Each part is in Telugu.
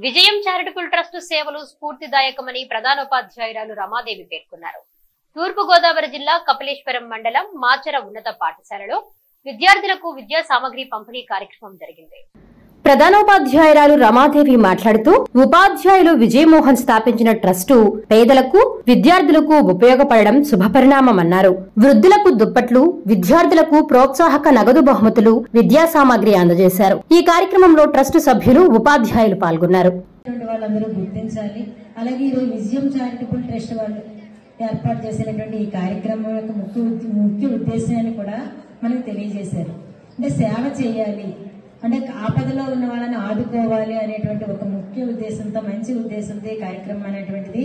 విజయం చారిటబుల్ ట్రస్ట్ సేవలు స్ఫూర్తిదాయకమని ప్రధానోపాధ్యాయురాలు రమాదేవి పేర్కొన్నారు. తూర్పు గోదావరి జిల్లా కపిలేశ్వరం మండలం మాచర ఉన్నత పాఠశాలలో విద్యార్థులకు విద్యా సామగ్రి పంపిణీ కార్యక్రమం జరిగింది. ప్రధానోపాధ్యాయురాలు రమాదేవి మాట్లాడుతూ ఉపాధ్యాయులు విజయమోహన్ స్థాపించిన ట్రస్టు పేదలకు విద్యార్థులకు ఉపయోగపడడం శుభపరిణామమన్నారు. వృద్ధులకు దుప్పట్లు, విద్యార్థులకు ప్రోత్సాహక నగదు బహుమతులు, విద్యా సామగ్రి అందజేశారు. ఈ కార్యక్రమంలో ట్రస్టు సభ్యులు, ఉపాధ్యాయులు పాల్గొన్నారు. వాళ్ళందరూ గుర్తించాలి. అలాగే ఈరోజు విజయం చారిటబుల్ ట్రస్ట్ వాళ్ళు ఏర్పాటు చేసినటువంటి ఈ కార్యక్రమం యొక్క ముఖ్య ఉద్దేశాన్ని కూడా మనకు తెలియజేశారు. అంటే సేవ చేయాలి, అంటే ఆపదలో ఉన్న వాళ్ళని ఆదుకోవాలి అనేటువంటి ఒక ముఖ్య ఉద్దేశంతో, మంచి ఉద్దేశంతో ఈ కార్యక్రమం అనేటువంటిది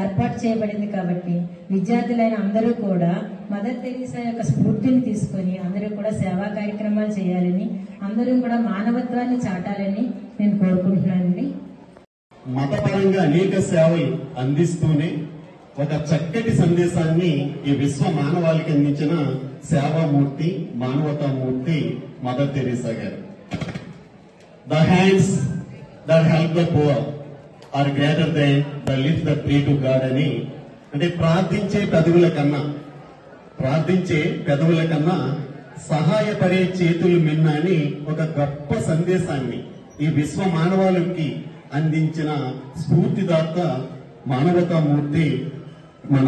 ఏర్పాటు చేయబడింది. కాబట్టి విద్యార్థులైన అందరూ కూడా మదర్ తెరీసా యొక్క స్ఫూర్తిని తీసుకొని అందరూ కూడా సేవా కార్యక్రమాలు చేయాలని, అందరూ కూడా మానవత్వాన్ని చాటాలని నేను కోరుకుంటున్నానండి. మతపరంగా అనేక సేవలు అందిస్తూనే ఒక చక్కటి సందేశాన్ని ఈ విశ్వ మానవాళికి అందించిన సేవామూర్తి, మానవతామూర్తి మదర్ తెరీసా గారు. The hands that help the poor are greater than the lips that pray to God అని, అంటే ప్రార్థించే పెదవుల కన్నా సహాయపడే చేతులు మిన్న అని ఒక గొప్ప సందేశాన్ని ఈ విశ్వ మానవాళికి అందించిన స్ఫూర్తిదాత మానవతామూర్తి మన